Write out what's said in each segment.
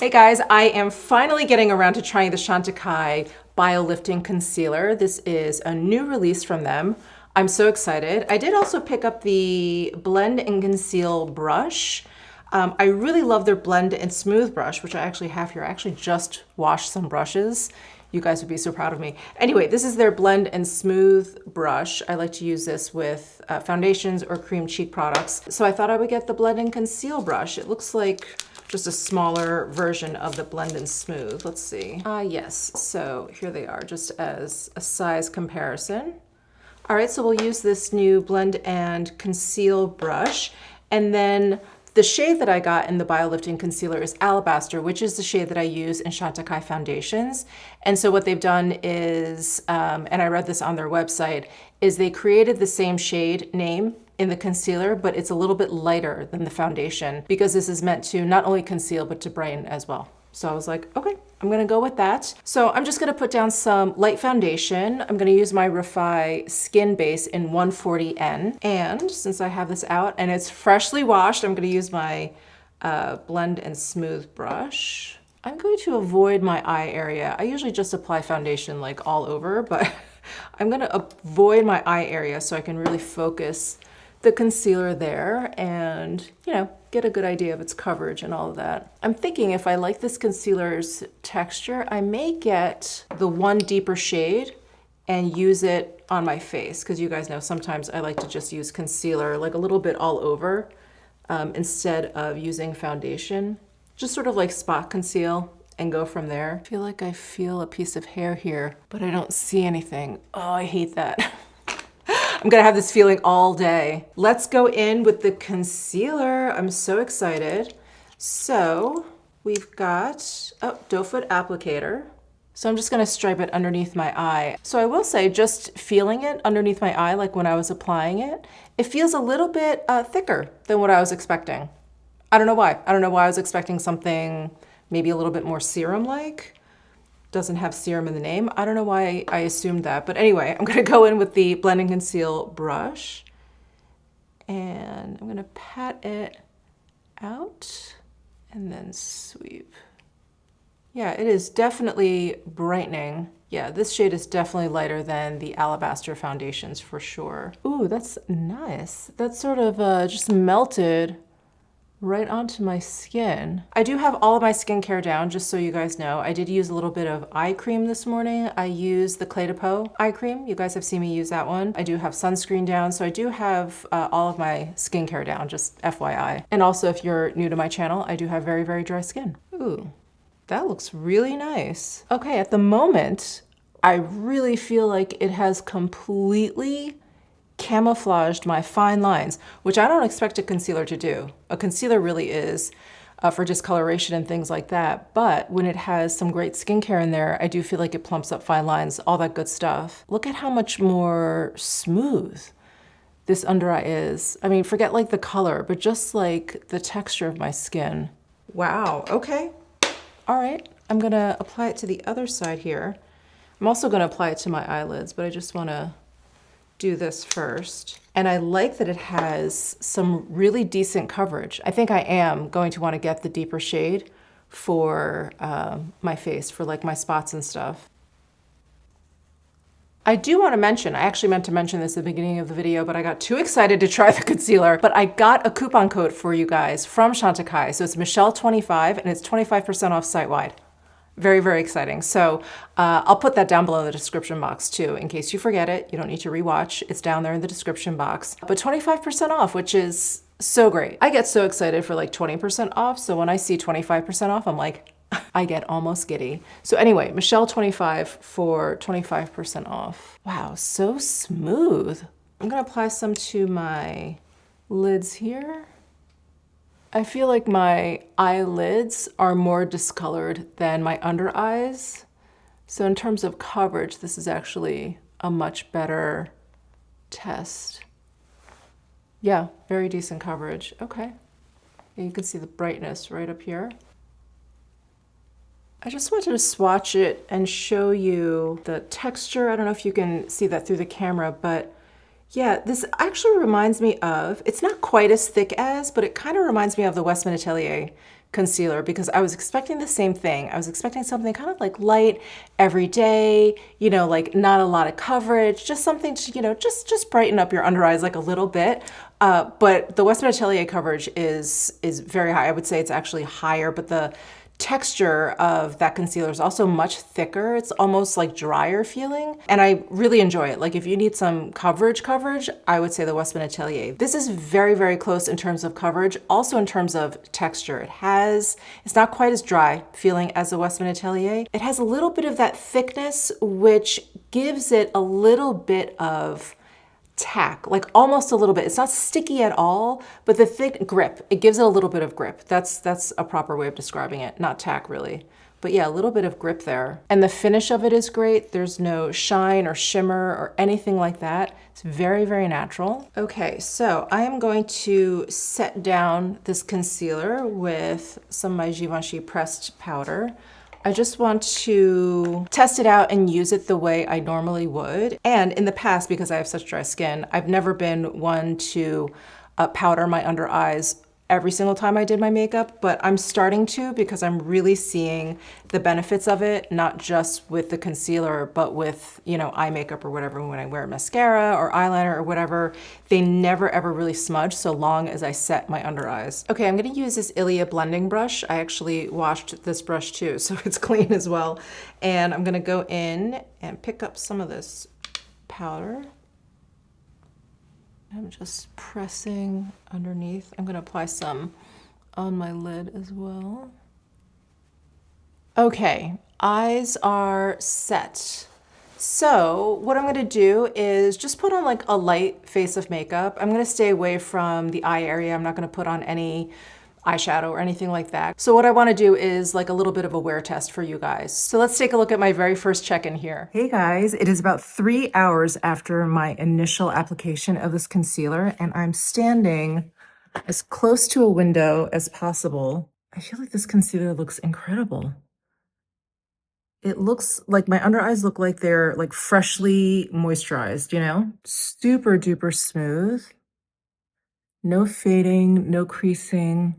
Hey guys, I am finally getting around to trying the Chantecaille Bio-Lifting Concealer. This is a new release from them. I'm so excited. I did also pick up the Blend and Conceal brush. I really love their Blend and Smooth brush, which I actually have here. I actually just washed some brushes. You guys would be so proud of me. Anyway, this is their Blend and Smooth brush. I like to use this with foundations or cream cheek products. So I thought I would get the Blend and Conceal brush. It looks like just a smaller version of the Blend and Smooth. Let's see. Yes, so here they are, just as a size comparison. All right, so we'll use this new Blend and Conceal brush. And then the shade that I got in the Bio-Lifting Concealer is Alabaster, which is the shade that I use in Chantecaille foundations. And so what they've done is, and I read this on their website, is they created the same shade name in the concealer, but it's a little bit lighter than the foundation because this is meant to not only conceal, but to brighten as well. So I was like, okay, I'm gonna go with that. So I'm just gonna put down some light foundation. I'm gonna use my Refi Skin Base in 140N. And since I have this out and it's freshly washed, I'm gonna use my Blend and Smooth brush. I'm going to avoid my eye area. I usually just apply foundation like all over, but I'm gonna avoid my eye area so I can really focus the concealer there and, you know, get a good idea of its coverage and all of that. I'm thinking if I like this concealer's texture, I may get the one deeper shade and use it on my face, because you guys know sometimes I like to just use concealer like a little bit all over instead of using foundation. Just sort of like spot conceal and go from there. I feel like I feel a piece of hair here, but I don't see anything. Oh, I hate that. I'm gonna have this feeling all day. Let's go in with the concealer. I'm so excited. So we've got, doe foot applicator. So I'm just gonna stripe it underneath my eye. So I will say, just feeling it underneath my eye, like when I was applying it, it feels a little bit thicker than what I was expecting. I don't know why. I don't know why I was expecting something maybe a little bit more serum-like. Doesn't have serum in the name. I don't know why I assumed that, but anyway, I'm gonna go in with the Blend and Conceal brush and I'm gonna pat it out and then sweep. Yeah, it is definitely brightening. Yeah, this shade is definitely lighter than the Alabaster foundations for sure. Ooh, that's nice. That's sort of just melted right onto my skin. I do have all of my skincare down, just so you guys know. I did use a little bit of eye cream this morning. I used the Clé de Peau eye cream. You guys have seen me use that one. I do have sunscreen down, so I do have all of my skincare down, just FYI. And also, if you're new to my channel, I do have very, very dry skin. Ooh, that looks really nice. Okay, at the moment, I really feel like it has completely camouflaged my fine lines, which I don't expect a concealer to do. A concealer really is for discoloration and things like that, but when it has some great skincare in there, I do feel like it plumps up fine lines, all that good stuff. Look at how much more smooth this under eye is. I mean, forget like the color, but just like the texture of my skin. Wow, okay. All right, I'm gonna apply it to the other side here. I'm also gonna apply it to my eyelids, but I just wanna do this first. And I like that it has some really decent coverage. I think I am going to want to get the deeper shade for my face, for like my spots and stuff. I do want to mention, I actually meant to mention this at the beginning of the video, but I got too excited to try the concealer, but I got a coupon code for you guys from Chantecaille. So it's Michele25 and it's 25% off site-wide. Very, very exciting. So I'll put that down below in the description box too, in case you forget it. You don't need to rewatch. It's down there in the description box. But 25% off, which is so great. I get so excited for like 20% off. So when I see 25% off, I'm like, I get almost giddy. So anyway, Michele25 for 25% off. Wow, so smooth. I'm gonna apply some to my lids here. I feel like my eyelids are more discolored than my under eyes. So in terms of coverage, this is actually a much better test. Yeah, very decent coverage. Okay. And you can see the brightness right up here. I just wanted to swatch it and show you the texture. I don't know if you can see that through the camera, but yeah, this actually reminds me of, it's not quite as thick as, but it kind of reminds me of the Westman Atelier concealer because I was expecting the same thing. I was expecting something kind of like light, everyday, you know, like not a lot of coverage, just something to, you know, just brighten up your under eyes like a little bit. But the Westman Atelier coverage is very high. I would say it's actually higher, but the texture of that concealer is also much thicker. It's almost like drier feeling, and I really enjoy it. Like if you need some coverage, I would say the Westman Atelier. This is very, very close in terms of coverage, also in terms of texture. It's not quite as dry feeling as the Westman Atelier. It has a little bit of that thickness, which gives it a little bit of tack, like almost a little bit. It's not sticky at all, but the thick grip, it gives it a little bit of grip. That's a proper way of describing it, not tack really. But yeah, a little bit of grip there. And the finish of it is great. There's no shine or shimmer or anything like that. It's very, very natural. Okay, so I am going to set down this concealer with some of my Givenchy pressed powder. I just want to test it out and use it the way I normally would. And in the past, because I have such dry skin, I've never been one to powder my under eyes every single time I did my makeup, but I'm starting to because I'm really seeing the benefits of it, not just with the concealer, but with, you know, eye makeup or whatever. When I wear mascara or eyeliner or whatever, they never ever really smudge so long as I set my under eyes. Okay, I'm gonna use this Ilia blending brush. I actually washed this brush too, so it's clean as well. And I'm gonna go in and pick up some of this powder. I'm just pressing underneath. I'm gonna apply some on my lid as well. Okay, eyes are set. So what I'm gonna do is just put on like a light face of makeup. I'm gonna stay away from the eye area. I'm not gonna put on any eyeshadow or anything like that. So what I wanna do is like a little bit of a wear test for you guys. So let's take a look at my very first check-in here. Hey guys, it is about 3 hours after my initial application of this concealer, and I'm standing as close to a window as possible. I feel like this concealer looks incredible. It looks like my under eyes look like they're like freshly moisturized, you know? Super duper smooth. No fading, no creasing.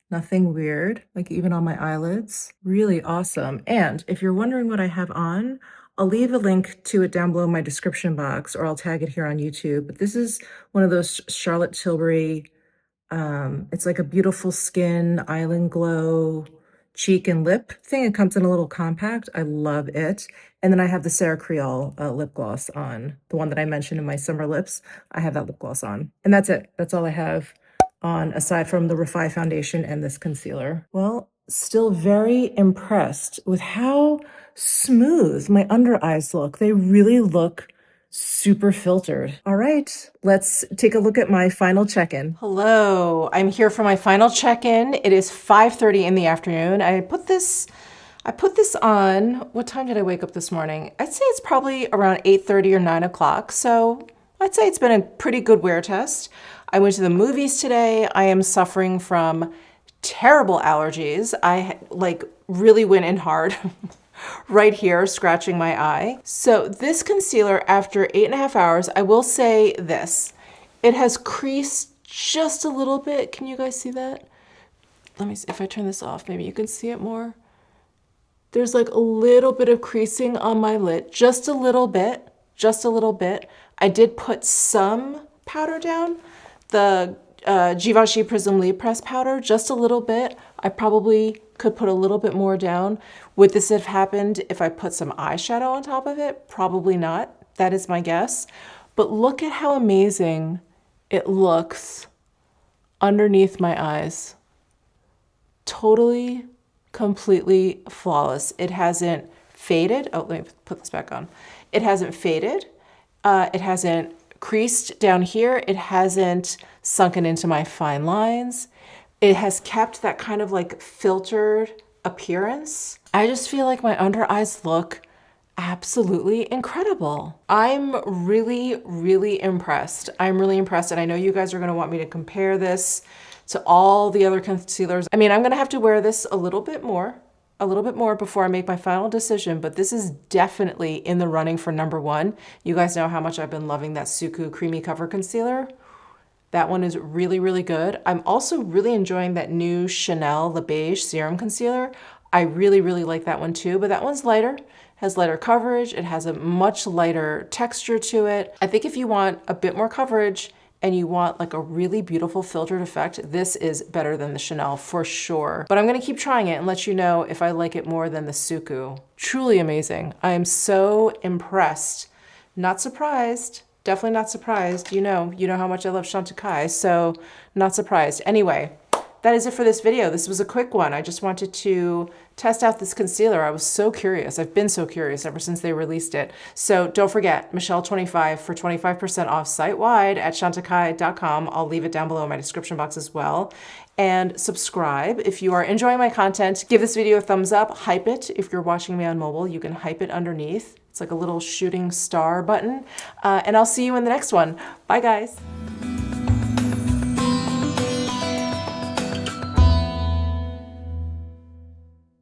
Nothing weird, like even on my eyelids. Really awesome. And if you're wondering what I have on, I'll leave a link to it down below in my description box, or I'll tag it here on YouTube. But this is one of those Charlotte Tilbury, it's like a beautiful skin, island glow, cheek and lip thing. It comes in a little compact. I love it. And then I have the Sarah Creole lip gloss on, the one that I mentioned in my summer lips. I have that lip gloss on. And that's it. That's all I have on aside from the Refi foundation and this concealer. Well, still very impressed with how smooth my under eyes look. They really look super filtered. All right, let's take a look at my final check-in. Hello, I'm here for my final check-in. It is 5:30 in the afternoon. I put this on, what time did I wake up this morning? I'd say it's probably around 8:30 or 9 o'clock. So I'd say it's been a pretty good wear test. I went to the movies today. I am suffering from terrible allergies. I like really went in hard right here, scratching my eye. So this concealer, after 8.5 hours, I will say this, it has creased just a little bit. Can you guys see that? Let me see if I turn this off, maybe you can see it more. There's like a little bit of creasing on my lid, just a little bit, just a little bit. I did put some powder down, the Givenchy Prism Leave Press powder, just a little bit. I probably could put a little bit more down. Would this have happened if I put some eyeshadow on top of it? Probably not. That is my guess. But look at how amazing it looks underneath my eyes. Totally, completely flawless. It hasn't faded. Oh, let me put this back on. It hasn't faded. It hasn't creased down here. It hasn't sunken into my fine lines. It has kept that kind of like filtered appearance. I just feel like my under eyes look absolutely incredible. I'm really, really impressed. I'm really impressed. And I know you guys are going to want me to compare this to all the other concealers. I mean, I'm going to have to wear this a little bit more before I make my final decision, but this is definitely in the running for #1. You guys know how much I've been loving that Suku Creamy Cover Concealer. That one is really, really good. I'm also really enjoying that new Chanel Le Beige Serum Concealer. I really, really like that one too, but that one's lighter, has lighter coverage. It has a much lighter texture to it. I think if you want a bit more coverage and you want like a really beautiful filtered effect, this is better than the Chanel for sure. But I'm gonna keep trying it and let you know if I like it more than the Suku. Truly amazing. I am so impressed. Not surprised. Definitely not surprised. You know how much I love Chantecaille, so not surprised. Anyway, that is it for this video. This was a quick one. I just wanted to test out this concealer. I was so curious. I've been so curious ever since they released it. So don't forget, Michele25 for 25% off site-wide at chantecaille.com. I'll leave it down below in my description box as well. And subscribe if you are enjoying my content. Give this video a thumbs up. Hype it. If you're watching me on mobile, you can hype it underneath. It's like a little shooting star button. And I'll see you in the next one. Bye, guys.